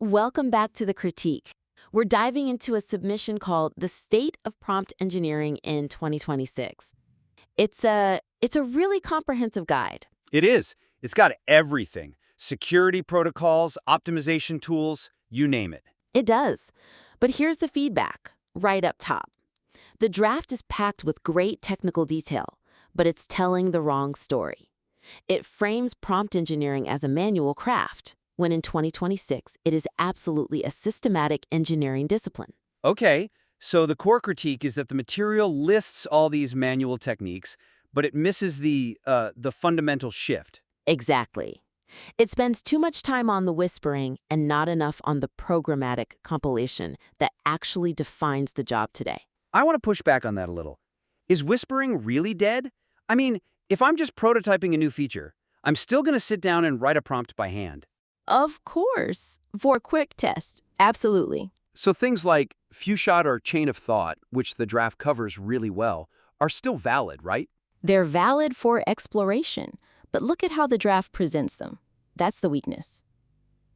Welcome back to the critique. We're diving into a submission called The State of Prompt Engineering in 2026. It's a really comprehensive guide. It is. It's got everything. Security protocols, optimization tools, you name it. It does. But here's the feedback, right up top. The draft is packed with great technical detail, but it's telling the wrong story. It frames prompt engineering as a manual craft, when in 2026 it is absolutely a systematic engineering discipline. Okay, so the core critique is that the material lists all these manual techniques, but it misses the fundamental shift. Exactly. It spends too much time on the whispering and not enough on the programmatic compilation that actually defines the job today. I want to push back on that a little. Is whispering really dead? I mean, if I'm just prototyping a new feature, I'm still going to sit down and write a prompt by hand. Of course. For a quick test. Absolutely. So things like few-shot or chain of thought, which the draft covers really well, are still valid, right? They're valid for exploration, but look at how the draft presents them. That's the weakness.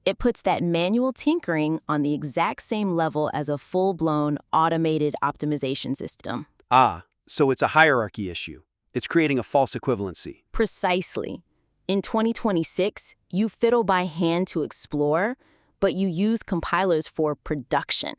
It puts that manual tinkering on the exact same level as a full-blown automated optimization system. Ah, so it's a hierarchy issue. It's creating a false equivalency. Precisely. In 2026, you fiddle by hand to explore, but you use compilers for production.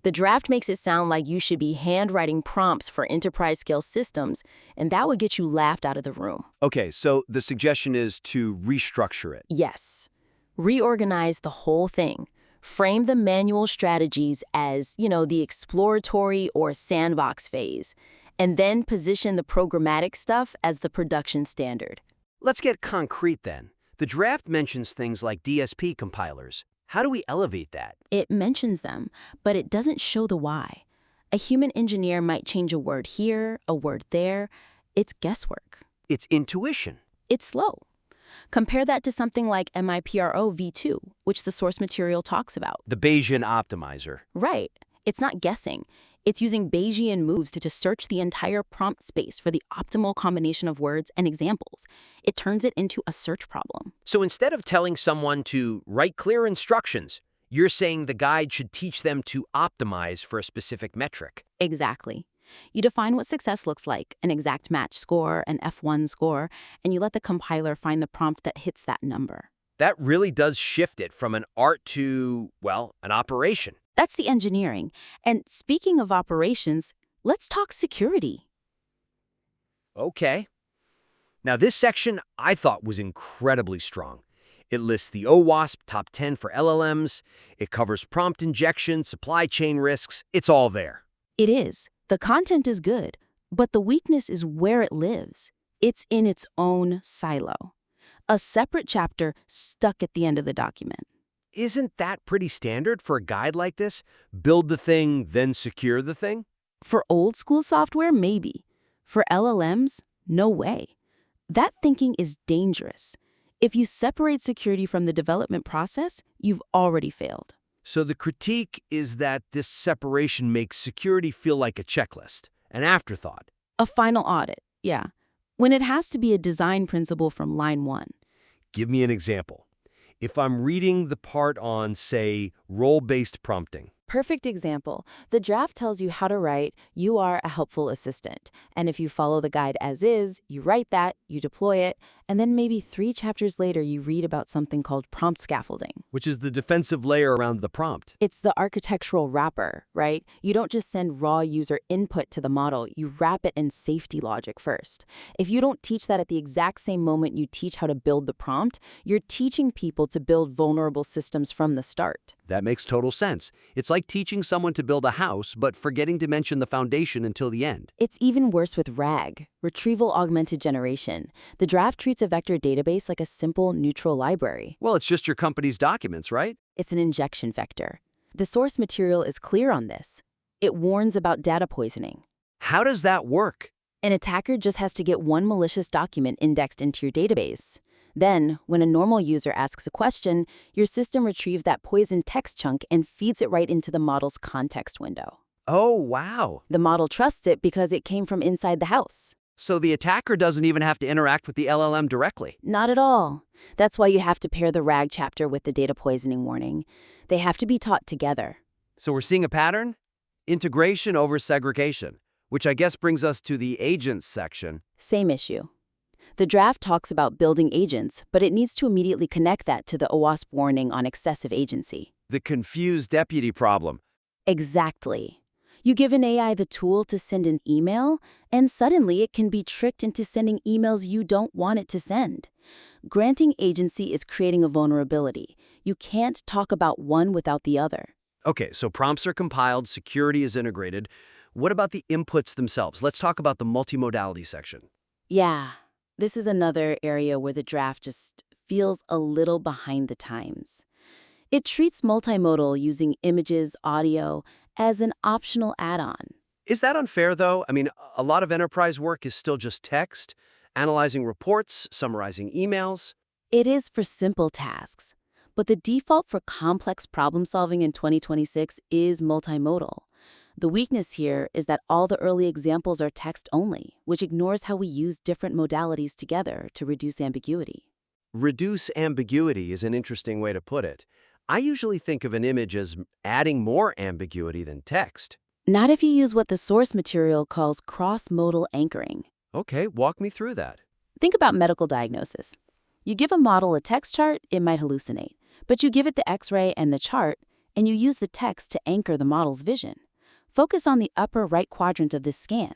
The draft makes it sound like you should be handwriting prompts for enterprise-scale systems, and that would get you laughed out of the room. Okay, so the suggestion is to restructure it. Yes. Reorganize the whole thing. Frame the manual strategies as, the exploratory or sandbox phase, and then position the programmatic stuff as the production standard. Let's get concrete then. The draft mentions things like DSP compilers. How do we elevate that? It mentions them, but it doesn't show the why. A human engineer might change a word here, a word there. It's guesswork. It's intuition. It's slow. Compare that to something like MIPRO v2, which the source material talks about. The Bayesian optimizer. Right. It's not guessing. It's using Bayesian moves to search the entire prompt space for the optimal combination of words and examples. It turns it into a search problem. So instead of telling someone to write clear instructions, you're saying the guide should teach them to optimize for a specific metric. Exactly. You define what success looks like, an exact match score, an F1 score, and you let the compiler find the prompt that hits that number. That really does shift it from an art to, an operation. That's the engineering. And speaking of operations, let's talk security. Okay. Now this section I thought was incredibly strong. It lists the OWASP top 10 for LLMs. It covers prompt injection, supply chain risks. It's all there. It is. The content is good, but the weakness is where it lives. It's in its own silo. A separate chapter stuck at the end of the document. Isn't that pretty standard for a guide like this? Build the thing, then secure the thing? For old school software, maybe. For LLMs, no way. That thinking is dangerous. If you separate security from the development process, you've already failed. So the critique is that this separation makes security feel like a checklist, an afterthought. A final audit, yeah. When it has to be a design principle from line one. Give me an example. If I'm reading the part on, say, role-based prompting. Perfect example. The draft tells you how to write, "You are a helpful assistant." And if you follow the guide as is, you write that, you deploy it, and then maybe 3 chapters later you read about something called prompt scaffolding. Which is the defensive layer around the prompt. It's the architectural wrapper, right? You don't just send raw user input to the model, you wrap it in safety logic first. If you don't teach that at the exact same moment you teach how to build the prompt, you're teaching people to build vulnerable systems from the start. That makes total sense. It's like teaching someone to build a house, but forgetting to mention the foundation until the end. It's even worse with RAG, Retrieval Augmented Generation. The draft treats a vector database like a simple, neutral library. Well, it's just your company's documents, right? It's an injection vector. The source material is clear on this. It warns about data poisoning. How does that work? An attacker just has to get one malicious document indexed into your database. Then, when a normal user asks a question, your system retrieves that poisoned text chunk and feeds it right into the model's context window. Oh, wow. The model trusts it because it came from inside the house. So the attacker doesn't even have to interact with the LLM directly. Not at all. That's why you have to pair the RAG chapter with the data poisoning warning. They have to be taught together. So we're seeing a pattern? Integration over segregation, which I guess brings us to the agents section. Same issue. The draft talks about building agents, but it needs to immediately connect that to the OWASP warning on excessive agency. The confused deputy problem. Exactly. You give an AI the tool to send an email, and suddenly it can be tricked into sending emails you don't want it to send. Granting agency is creating a vulnerability. You can't talk about one without the other. Okay, so prompts are compiled, security is integrated. What about the inputs themselves? Let's talk about the multimodality section. Yeah, this is another area where the draft just feels a little behind the times. It treats multimodal using images, audio, as an optional add-on. Is that unfair, though? I mean, a lot of enterprise work is still just text, analyzing reports, summarizing emails. It is for simple tasks, but the default for complex problem-solving in 2026 is multimodal. The weakness here is that all the early examples are text-only, which ignores how we use different modalities together to reduce ambiguity. Reduce ambiguity is an interesting way to put it. I usually think of an image as adding more ambiguity than text. Not if you use what the source material calls cross-modal anchoring. Okay, walk me through that. Think about medical diagnosis. You give a model a text chart, it might hallucinate. But you give it the X-ray and the chart, and you use the text to anchor the model's vision. Focus on the upper right quadrant of this scan.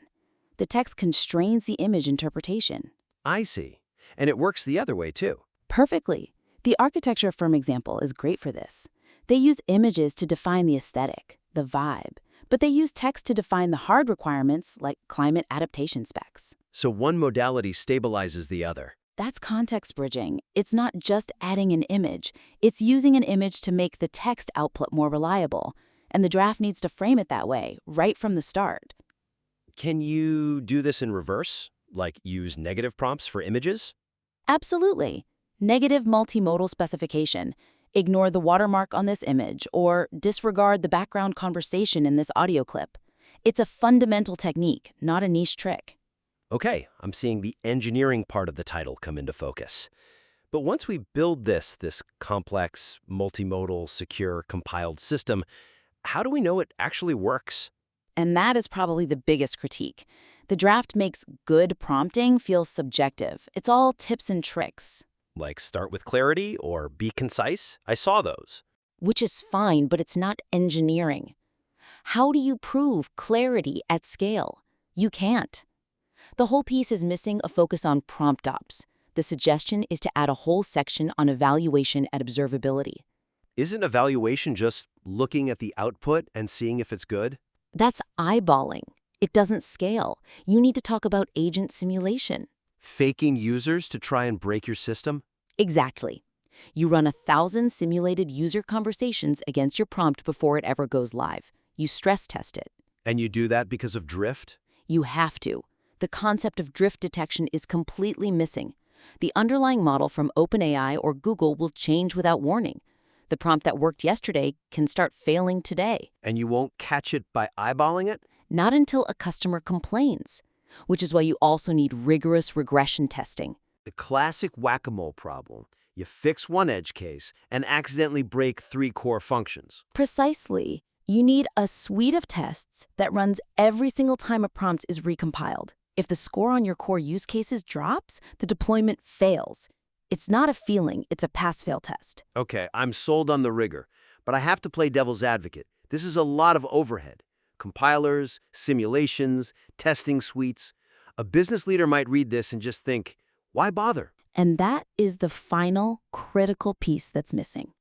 The text constrains the image interpretation. I see. And it works the other way, too. Perfectly. The architecture firm example is great for this. They use images to define the aesthetic, the vibe, but they use text to define the hard requirements like climate adaptation specs. So one modality stabilizes the other. That's context bridging. It's not just adding an image. It's using an image to make the text output more reliable. And the draft needs to frame it that way, right from the start. Can you do this in reverse? Like use negative prompts for images? Absolutely. Negative multimodal specification. Ignore the watermark on this image, or disregard the background conversation in this audio clip. It's a fundamental technique, not a niche trick. Okay, I'm seeing the engineering part of the title come into focus. But once we build this complex, multimodal, secure, compiled system, how do we know it actually works? And that is probably the biggest critique. The draft makes good prompting feel subjective. It's all tips and tricks. Like start with clarity or be concise? I saw those. Which is fine, but it's not engineering. How do you prove clarity at scale? You can't. The whole piece is missing a focus on prompt ops. The suggestion is to add a whole section on evaluation and observability. Isn't evaluation just looking at the output and seeing if it's good? That's eyeballing. It doesn't scale. You need to talk about agent simulation. Faking users to try and break your system? Exactly. You run 1,000 simulated user conversations against your prompt before it ever goes live. You stress test it. And you do that because of drift? You have to. The concept of drift detection is completely missing. The underlying model from OpenAI or Google will change without warning. The prompt that worked yesterday can start failing today. And you won't catch it by eyeballing it? Not until a customer complains, which is why you also need rigorous regression testing. The classic whack-a-mole problem. You fix one edge case and accidentally break 3 core functions. Precisely. You need a suite of tests that runs every single time a prompt is recompiled. If the score on your core use cases drops, the deployment fails. It's not a feeling, it's a pass-fail test. Okay, I'm sold on the rigor, but I have to play devil's advocate. This is a lot of overhead. Compilers, simulations, testing suites. A business leader might read this and just think, why bother? And that is the final critical piece that's missing.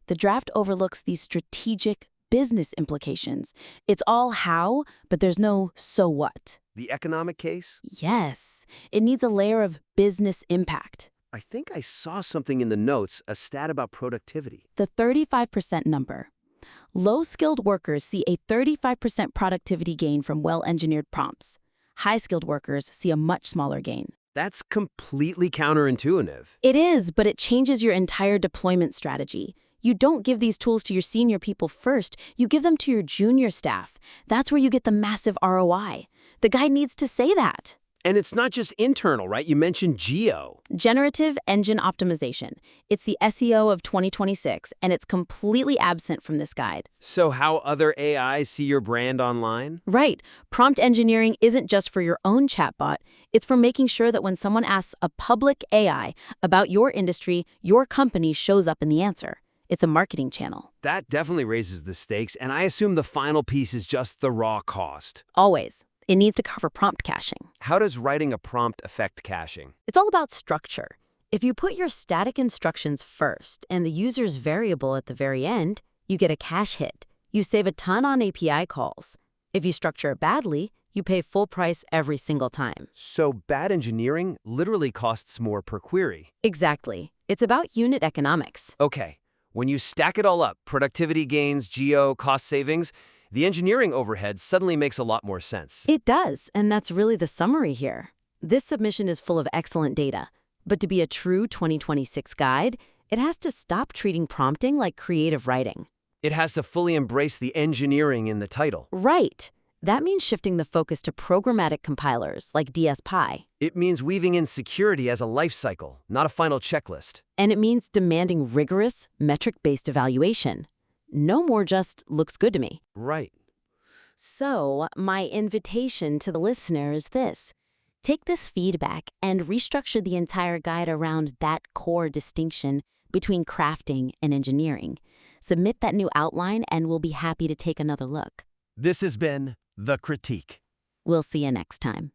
The draft overlooks these strategic business implications. It's all how, but there's no so what. The economic case? Yes, it needs a layer of business impact. I think I saw something in the notes, a stat about productivity. The 35% number. Low-skilled workers see a 35% productivity gain from well-engineered prompts. High-skilled workers see a much smaller gain. That's completely counterintuitive. It is, but it changes your entire deployment strategy. You don't give these tools to your senior people first, you give them to your junior staff. That's where you get the massive ROI. The guy needs to say that. And it's not just internal, right? You mentioned geo. Generative engine optimization. It's the SEO of 2026, and it's completely absent from this guide. So how other AIs see your brand online? Right. Prompt engineering isn't just for your own chatbot. It's for making sure that when someone asks a public AI about your industry, your company shows up in the answer. It's a marketing channel. That definitely raises the stakes, and I assume the final piece is just the raw cost. Always. It needs to cover prompt caching. How does writing a prompt affect caching? It's all about structure. If you put your static instructions first and the user's variable at the very end, you get a cache hit. You save a ton on API calls. If you structure it badly, you pay full price every single time. So bad engineering literally costs more per query. Exactly. It's about unit economics. Okay, when you stack it all up, productivity gains, geo, cost savings, the engineering overhead suddenly makes a lot more sense. It does, and that's really the summary here. This submission is full of excellent data, but to be a true 2026 guide, it has to stop treating prompting like creative writing. It has to fully embrace the engineering in the title. Right. That means shifting the focus to programmatic compilers like DSPy. It means weaving in security as a life cycle, not a final checklist. And it means demanding rigorous, metric-based evaluation. No more just looks good to me. Right. So, my invitation to the listener is this. Take this feedback and restructure the entire guide around that core distinction between crafting and engineering. Submit that new outline and we'll be happy to take another look. This has been The Critique. We'll see you next time.